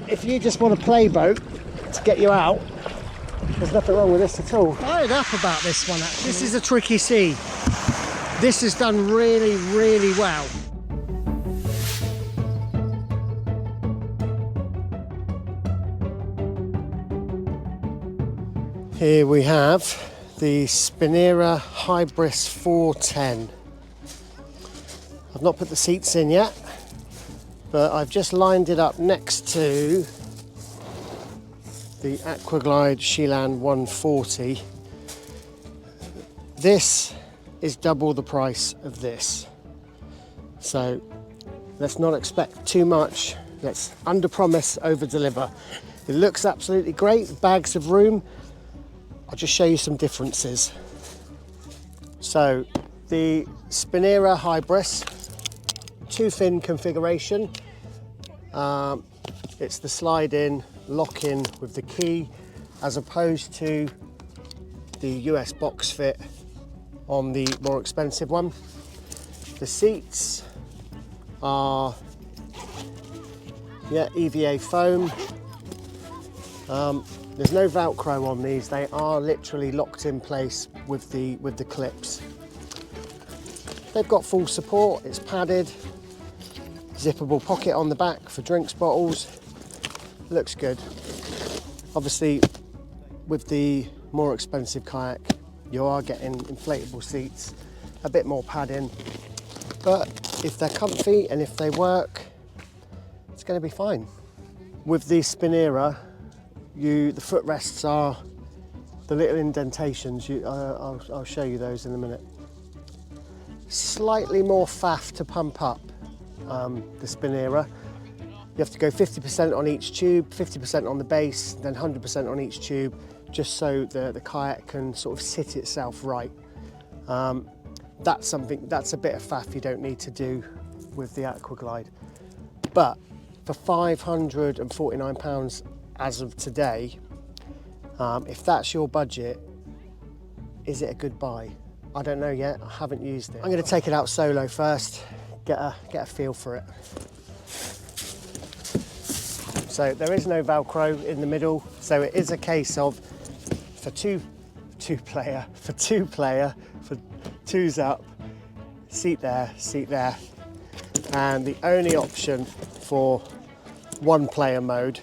if you just want a play boat to get you out, there's nothing wrong with this at all. Fired up about this one actually. This is a tricky sea. This has done really, really well. Here we have the Spinera Hybris 410. I've not put the seats in yet, but I've just lined it up next to the Aquaglide Sheelan 140. This is double the price of this. So let's not expect too much. Let's under promise, over deliver. It looks absolutely great, bags of room. I'll just show you some differences. So the Spinera Hybris, 2-fin configuration. It's the slide-in, lock-in with the key, as opposed to the US box fit on the more expensive one. The seats are EVA foam. There's no Velcro on these. They are literally locked in place with the clips. They've got full support. It's padded. Zippable pocket on the back for drinks bottles. Looks good. Obviously, with the more expensive kayak, you are getting inflatable seats, a bit more padding. But if they're comfy and if they work, it's going to be fine. With the Spinera, the footrests are the little indentations. I'll show you those in a minute. Slightly more faff to pump up the Spinera. You have to go 50% on each tube, 50% on the base, then 100% on each tube, just so the kayak can sort of sit itself right. That's a bit of faff you don't need to do with the Aquaglide. But for £549 as of today, if that's your budget, is it a good buy? I don't know yet, I haven't used it. I'm going to take it out solo first, get a feel for it. So there is no Velcro in the middle, so it is a case of for two player, for two's up, seat there, and the only option for one player mode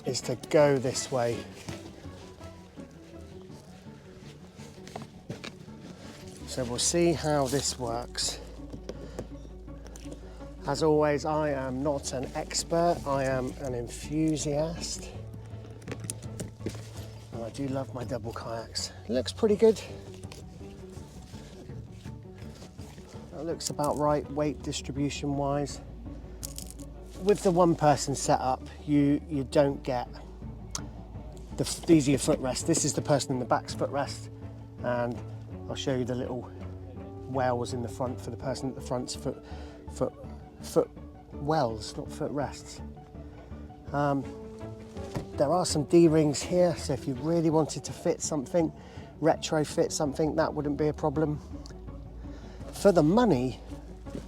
is to go this way. So we'll see how this works. As always, I am not an expert, I am an enthusiast. And I do love my double kayaks. It looks pretty good. That looks about right, weight distribution wise. With the one person setup, you don't get these are your footrests. This is the person in the back's footrest, and I'll show you the little wells in the front for the person at the front's foot wells, not footrests. There are some D-rings here, so if you really wanted to fit something, retrofit something, that wouldn't be a problem. For the money,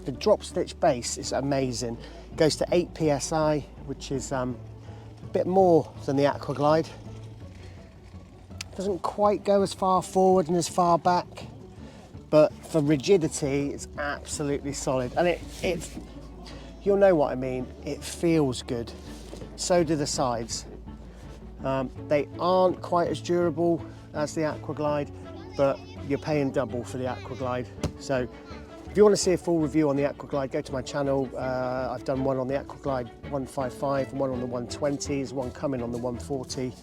the drop stitch base is amazing. It goes to 8 psi, which is a bit more than the Aquaglide. Doesn't quite go as far forward and as far back, but for rigidity, it's absolutely solid. And you'll know what I mean, it feels good. So do the sides. They aren't quite as durable as the Aquaglide, but you're paying double for the Aquaglide. So if you want to see a full review on the Aquaglide, go to my channel. I've done one on the Aquaglide 155 and one on the 120s, one coming on the 140.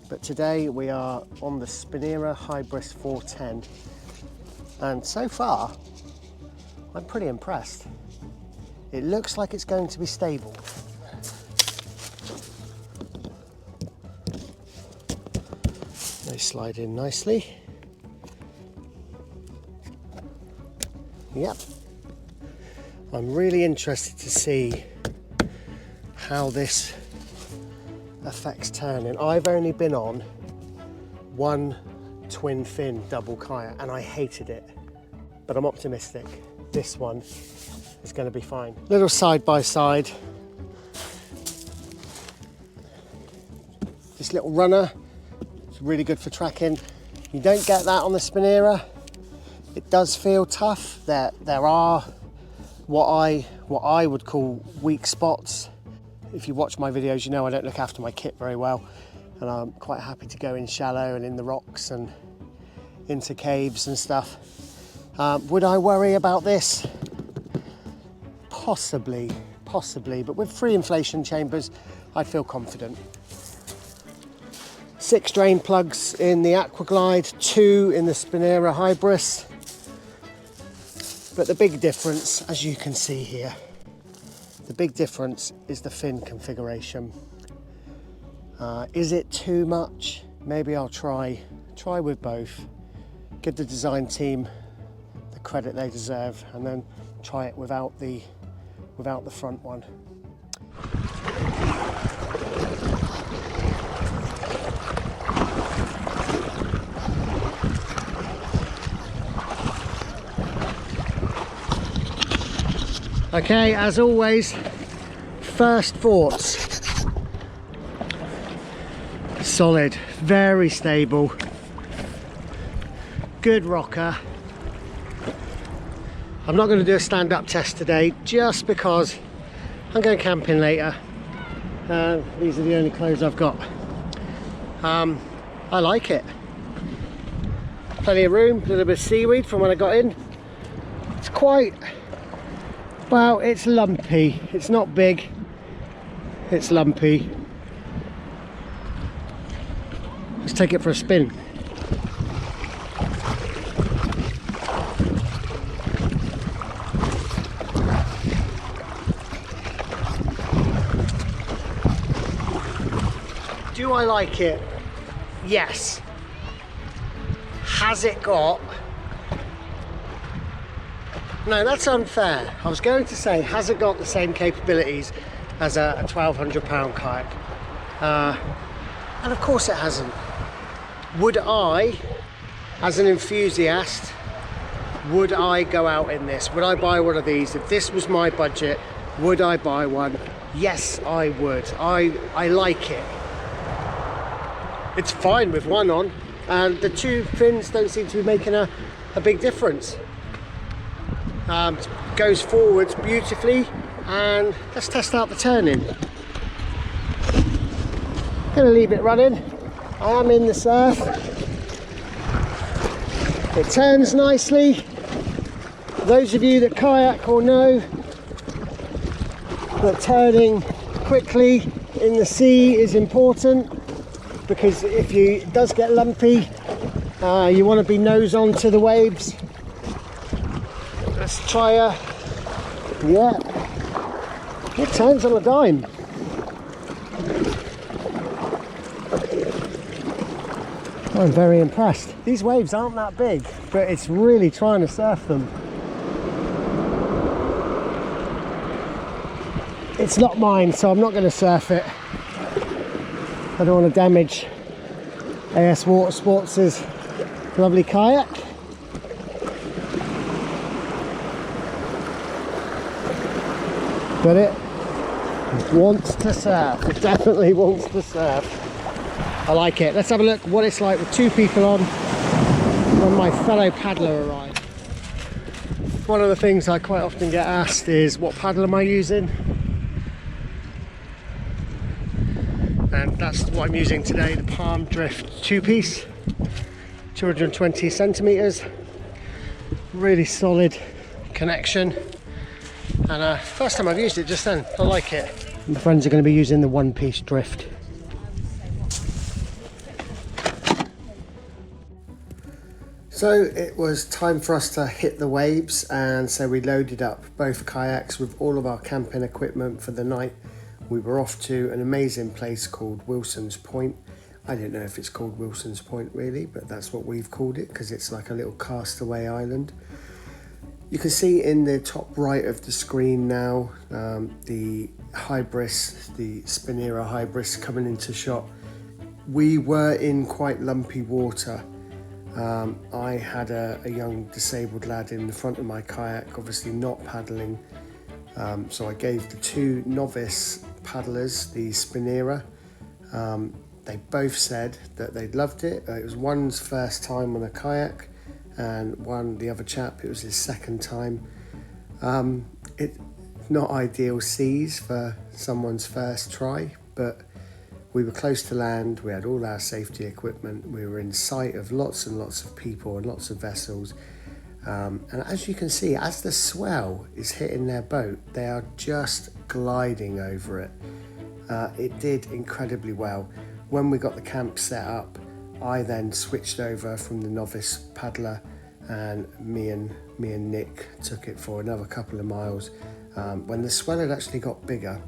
But today we are on the Spinera Hybris 410. And so far, I'm pretty impressed. It looks like it's going to be stable. They slide in nicely. Yep. I'm really interested to see how this affects turning. I've only been on one twin fin double kayak and I hated it, but I'm optimistic. This one is going to be fine. Little side by side. This little runner, it's really good for tracking. You don't get that on the Spinera. It does feel tough. There are what I would call weak spots. If you watch my videos, you know I don't look after my kit very well, and I'm quite happy to go in shallow and in the rocks and into caves and stuff. Would I worry about this? Possibly, but with 3 inflation chambers, I'd feel confident. 6 drain plugs in the Aquaglide, 2 in the Spinera Hybris. But the big difference, as you can see here, the big difference is the fin configuration. Is it too much? Maybe I'll try with both. Give the design team the credit they deserve, and then try it without the front one. Okay, as always, first thoughts. Solid, very stable, good rocker. I'm not going to do a stand-up test today just because I'm going camping later. These are the only clothes I've got. I like it. Plenty of room, a little bit of seaweed from when I got in. It's quite, well, it's lumpy. It's not big, it's lumpy. Let's take it for a spin. Do I like it? Yes. Has it got... No, that's unfair. I was going to say, has it got the same capabilities as a 1,200 pound kayak? And of course it hasn't. Would I, as an enthusiast, would I go out in this? Would I buy one of these? If this was my budget, would I buy one? Yes, I would. I like it. It's fine with one on, and the 2 fins don't seem to be making a big difference. Goes forwards beautifully, and let's test out the turning. Gonna leave it running. I am in the surf. It turns nicely. Those of you that kayak will know that turning quickly in the sea is important, because if it does get lumpy, you want to be nose on to the waves. Let's try yeah, it turns on a dime. I'm very impressed. These waves aren't that big, but it's really trying to surf them. It's not mine, so I'm not going to surf it. I don't want to damage AS Water Sports' lovely kayak. But it wants to surf. It definitely wants to surf. I like it. Let's have a look what it's like with 2 people on when my fellow paddler arrives. One of the things I quite often get asked is, what paddle am I using? And that's what I'm using today, the Palm Drift 2-piece, 220 centimeters, really solid connection. And first time I've used it just then, I like it. My friends are going to be using the 1-piece Drift. So it was time for us to hit the waves, and so we loaded up both kayaks with all of our camping equipment for the night. We were off to an amazing place called Wilson's Point. I don't know if it's called Wilson's Point really, but that's what we've called it because it's like a little castaway island. You can see in the top right of the screen now the Hybris, the Spinera Hybris coming into shot. We were in quite lumpy water. I had a young disabled lad in the front of my kayak, obviously not paddling, So I gave the 2 novice paddlers the Spinera. They both said that they'd loved it. It was one's first time on a kayak, and the other chap, it was his second time. It's not ideal seas for someone's first try, but we were close to land, we had all our safety equipment, we were in sight of lots and lots of people and lots of vessels. And as you can see, as the swell is hitting their boat, they are just gliding over it. It did incredibly well. When we got the camp set up, I then switched over from the novice paddler, and me and Nick took it for another couple of miles. When the swell had actually got bigger,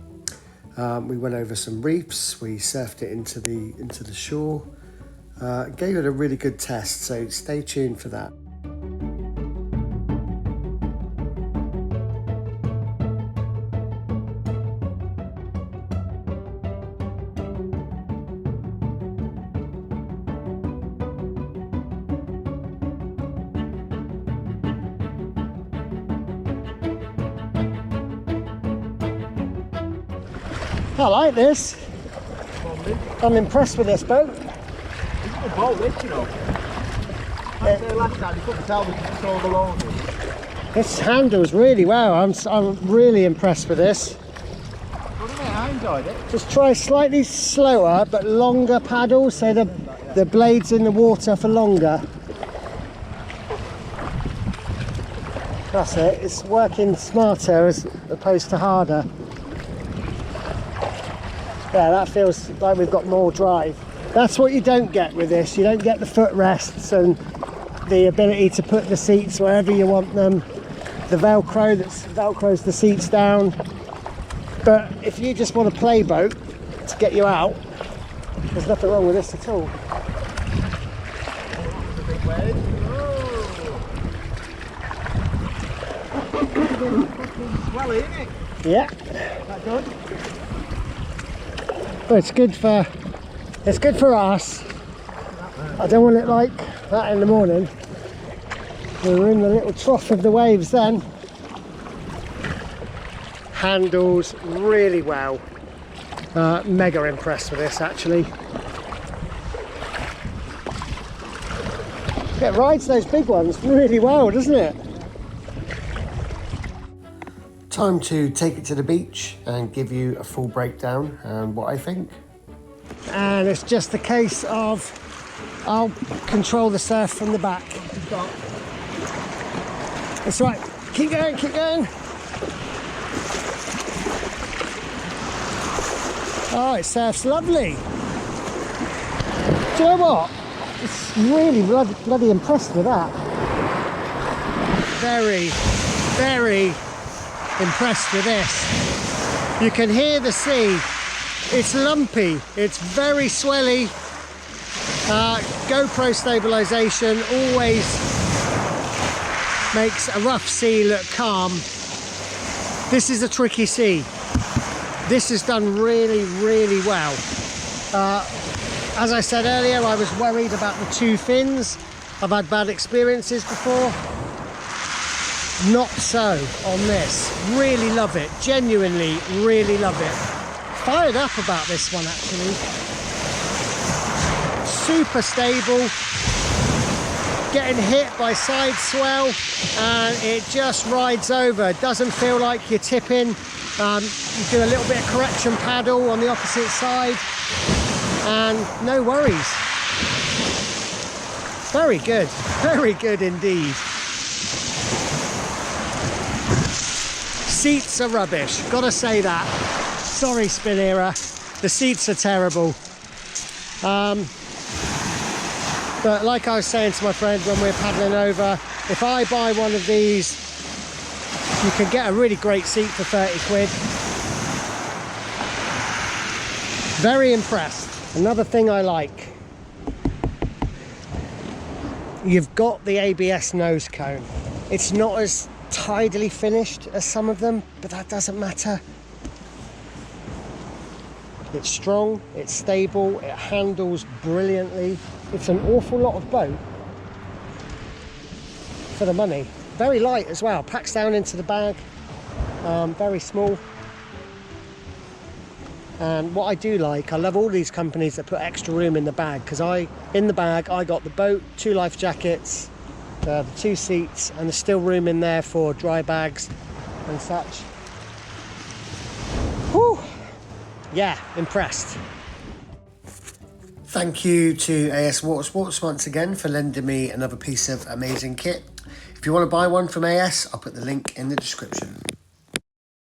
we went over some reefs, we surfed it into the shore, gave it a really good test, so stay tuned for that. I like this. I'm impressed with this boat. It's a good boat, this, you know. I say last time, you couldn't tell me it's so below me. This handles really well. I'm really impressed with this. What do you mean? I enjoyed it. Just try slightly slower but longer paddle, so the blade's in the water for longer. That's it. It's working smarter as opposed to harder. Yeah, that feels like we've got more drive. That's what you don't get with this. You don't get the footrests and the ability to put the seats wherever you want them. The Velcro that Velcros the seats down. But if you just want a play boat to get you out, there's nothing wrong with this at all. The big wave. Oh! Swelly, isn't it? Yeah. That good? But it's good for us. I don't want it like that in the morning. We were in the little trough of the waves then. Handles really well. Mega impressed with this actually. It rides those big ones really well, doesn't it? Time to take it to the beach and give you a full breakdown and what I think. And it's just a case of I'll control the surf from the back. That's right. Keep going, keep going. Oh, it surfs lovely. Do you know what? It's really bloody impressed with that. Very, very impressed with this. You can hear the sea. It's lumpy, it's very swelly. GoPro stabilization always makes a rough sea look calm. This is a tricky sea. This is done really, really well. As I said earlier, I was worried about the 2 fins. I've had bad experiences before. Not so on this. Really love it. Genuinely really love it. Fired up about this one actually. Super stable. Getting hit by side swell and it just rides over. It doesn't feel like you're tipping. You do a little bit of correction paddle on the opposite side and no worries. Very good indeed. Seats are rubbish, gotta say that. Sorry Spinera, the seats are terrible. But like I was saying to my friend when we were paddling over, if I buy one of these, you can get a really great seat for 30 quid. Very impressed. Another thing I like, you've got the ABS nose cone. It's not as tidily finished as some of them, but that doesn't matter. It's strong, it's stable, it handles brilliantly. It's an awful lot of boat for the money. Very light as well, packs down into the bag. very small. And what I do like, I love all these companies that put extra room in the bag, because in the bag I got the boat, 2 life jackets, the 2 seats, and there's still room in there for dry bags and such. Whew. Yeah, impressed. Thank you to AS Watersports once again for lending me another piece of amazing kit. If you want to buy one from AS, I'll put the link in the description.